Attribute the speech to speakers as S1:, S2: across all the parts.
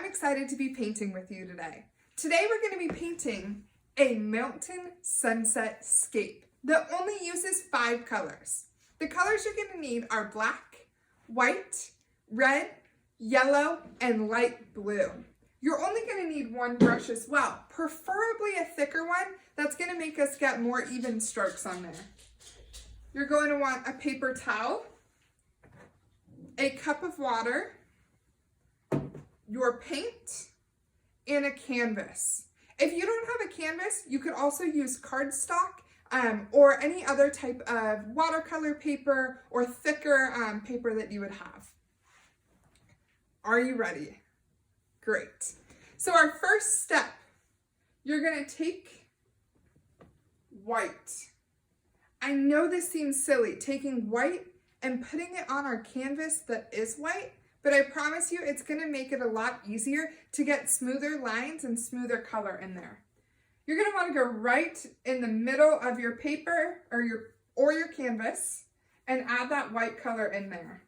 S1: I'm excited to be painting with you today. Today we're going to be painting a mountain sunset scape that only uses 5 colors. The colors you're going to need are black, white, red, yellow, and light blue. You're only going to need one brush as well, preferably a thicker one that's going to make us get more even strokes on there. You're going to want a paper towel, a cup of water, your paint, and a canvas. If you don't have a canvas, you could also use cardstock or any other type of watercolor paper or thicker paper that you would have. Are you ready? Great. So our first step, you're going to take white. I know this seems silly, taking white and putting it on our canvas that is white, but I promise you it's going to make it a lot easier to get smoother lines and smoother color in there. You're going to want to go right in the middle of your paper or your canvas and add that white color in there.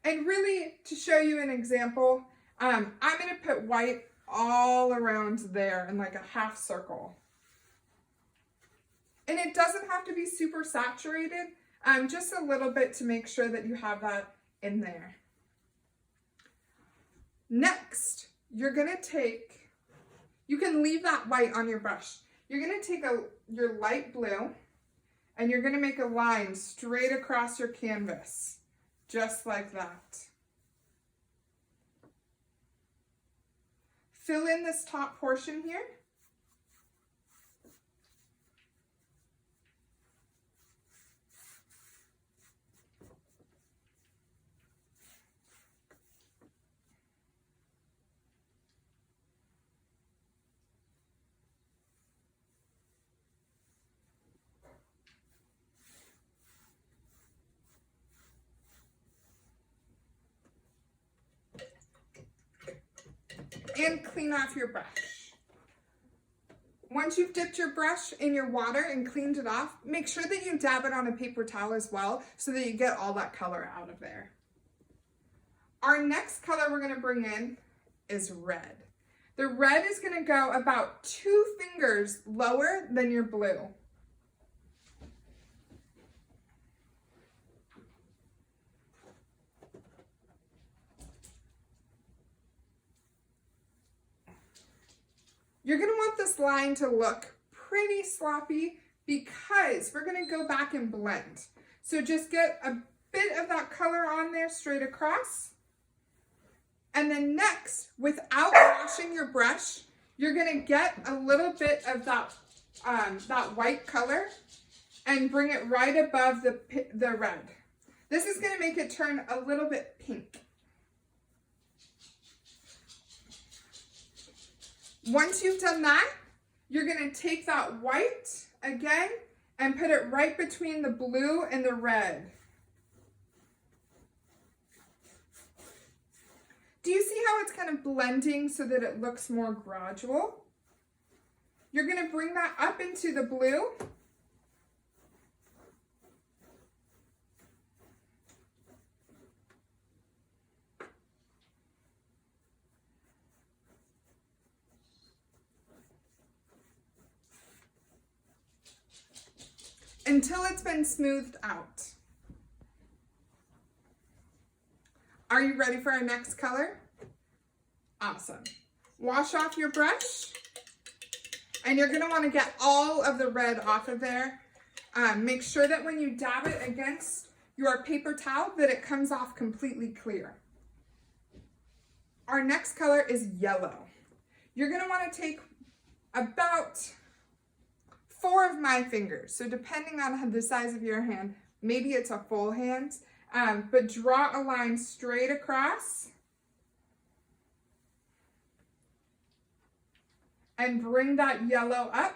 S1: And really, to show you an example, I'm going to put white all around there in like a half circle. And it doesn't have to be super saturated, just a little bit to make sure that you have that in there. Next, you're going to take, you can leave that white on your brush. You're going to take your light blue and you're going to make a line straight across your canvas. Just like that. Fill in this top portion here. And clean off your brush. Once you've dipped your brush in your water and cleaned it off, make sure that you dab it on a paper towel as well so that you get all that color out of there. Our next color we're going to bring in is red. The red is going to go about 2 fingers lower than your blue. You're going to want this line to look pretty sloppy because we're going to go back and blend. So just get a bit of that color on there straight across. And then next, without washing your brush, you're going to get a little bit of that white color and bring it right above the red. This is going to make it turn a little bit pink. Once you've done that, you're going to take that white again and put it right between the blue and the red. Do you see how it's kind of blending so that it looks more gradual? You're going to bring that up into the blue. Until it's been smoothed out. Are you ready for our next color? Awesome. Wash off your brush and you're going to want to get all of the red off of there. Make sure that when you dab it against your paper towel that it comes off completely clear. Our next color is yellow. You're going to want to take about 4 of my fingers. So depending on the size of your hand, maybe it's a full hand, but draw a line straight across and bring that yellow up.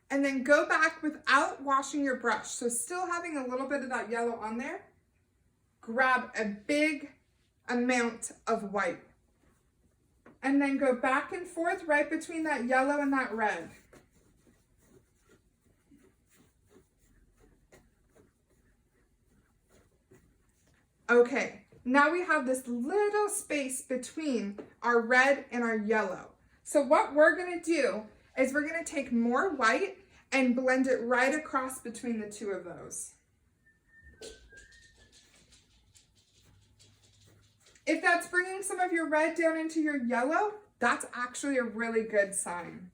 S1: And then go back without washing your brush. So still having a little bit of that yellow on there. Grab a big amount of white and then go back and forth right between that yellow and that red. Okay, now we have this little space between our red and our yellow. So what we're gonna do is we're gonna take more white and blend it right across between the two of those. If that's bringing some of your red down into your yellow, that's actually a really good sign.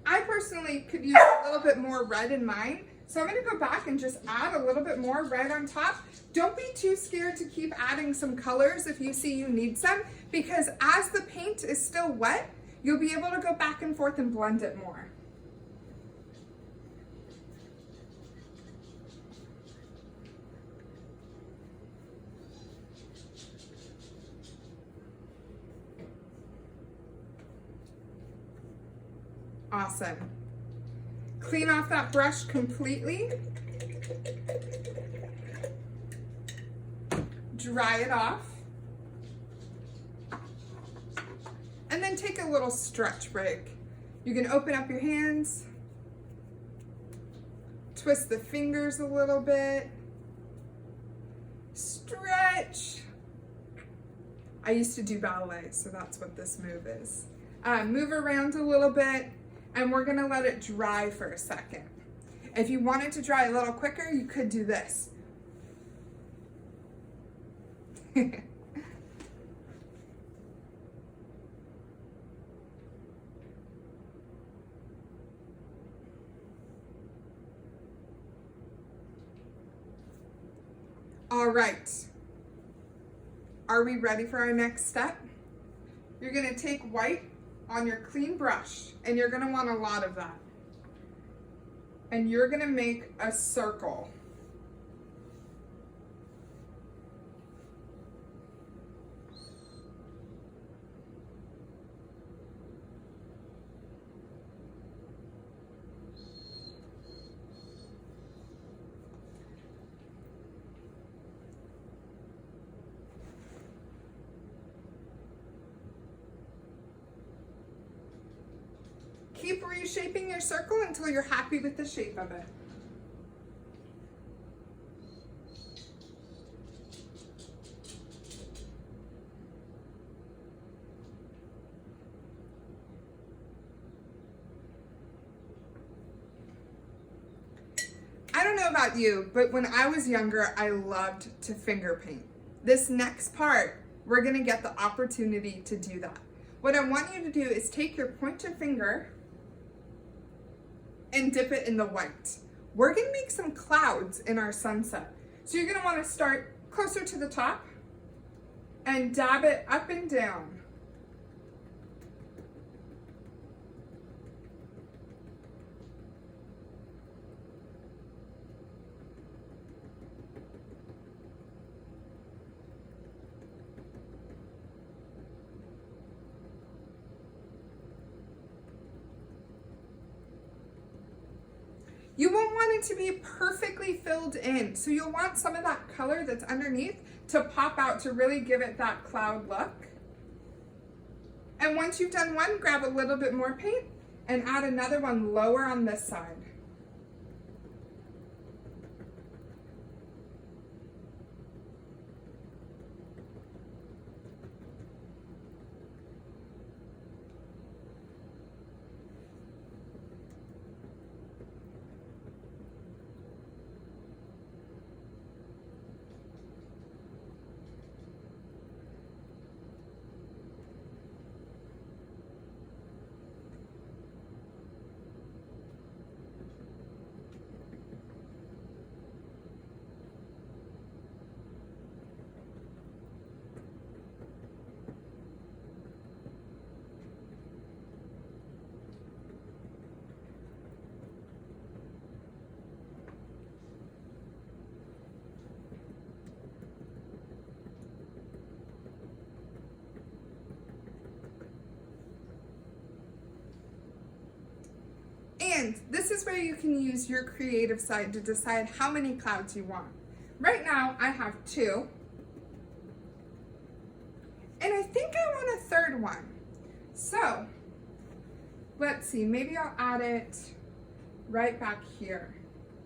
S1: I personally could use a little bit more red in mine, so I'm going to go back and just add a little bit more red on top. Don't be too scared to keep adding some colors if you see you need some, because as the paint is still wet, you'll be able to go back and forth and blend it more. Awesome. Clean off that brush completely. Dry it off. And then take a little stretch break. You can open up your hands, twist the fingers a little bit, stretch. I used to do ballet, so that's what this move is. Move around a little bit, and we're gonna let it dry for a second. If you want it to dry a little quicker, you could do this. All right, are we ready for our next step? You're gonna take white on your clean brush, and you're gonna want a lot of that. And you're gonna make a circle. Keep reshaping your circle until you're happy with the shape of it. I don't know about you, but when I was younger, I loved to finger paint. This next part, we're gonna get the opportunity to do that. What I want you to do is take your pointer finger and dip it in the white. We're gonna make some clouds in our sunset. So you're gonna wanna start closer to the top and dab it up and down. You won't want it to be perfectly filled in, so you'll want some of that color that's underneath to pop out to really give it that cloud look. And once you've done one, grab a little bit more paint and add another one lower on this side. And this is where you can use your creative side to decide how many clouds you want. Right now I have 2. And I think I want a third one. So let's see, maybe I'll add it right back here.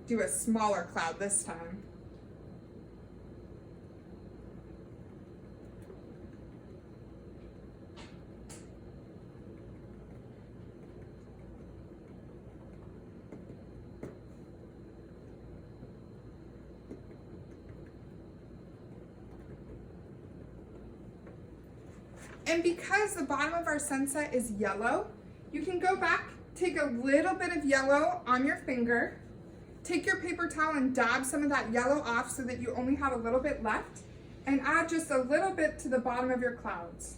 S1: Do a smaller cloud this time. And because the bottom of our sunset is yellow, you can go back, take a little bit of yellow on your finger, take your paper towel and dab some of that yellow off so that you only have a little bit left, and add just a little bit to the bottom of your clouds.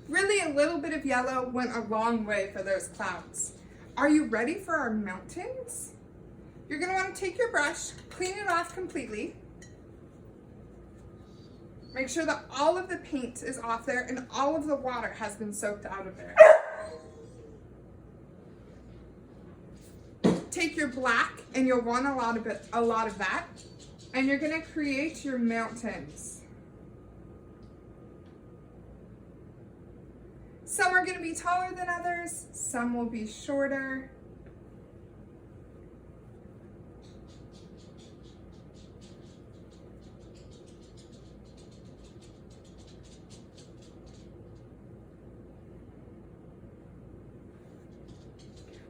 S1: Really, a little bit of yellow went a long way for those clouds. Are you ready for our mountains? You're going to want to take your brush, clean it off completely. Make sure that all of the paint is off there and all of the water has been soaked out of there. Take your black, and you'll want a lot of that, and you're going to create your mountains. Some are going to be taller than others, some will be shorter.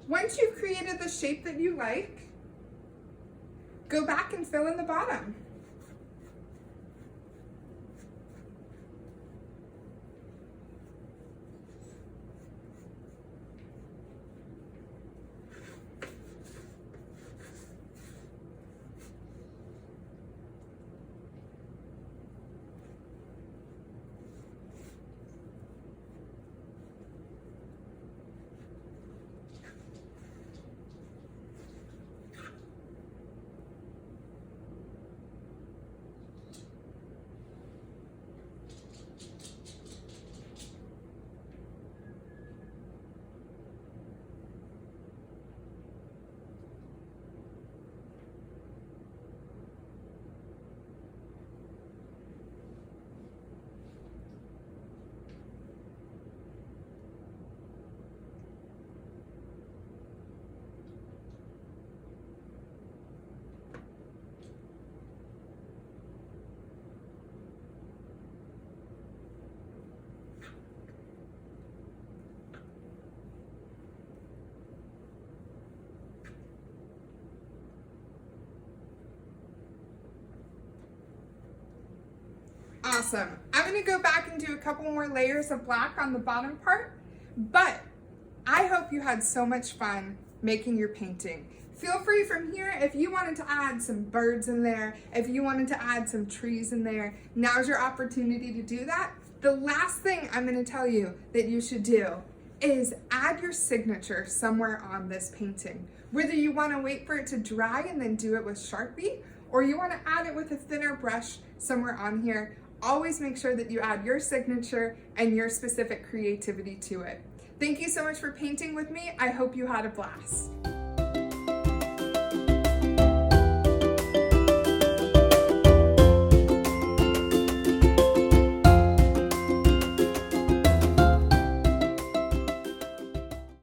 S1: Once you've created the shape that you like, go back and fill in the bottom. Awesome. I'm going to go back and do a couple more layers of black on the bottom part, but I hope you had so much fun making your painting. Feel free from here, if you wanted to add some birds in there, if you wanted to add some trees in there, now's your opportunity to do that. The last thing I'm going to tell you that you should do is add your signature somewhere on this painting. Whether you want to wait for it to dry and then do it with Sharpie, or you want to add it with a thinner brush somewhere on here, always make sure that you add your signature and your specific creativity to it. Thank you so much for painting with me. I hope you had a blast.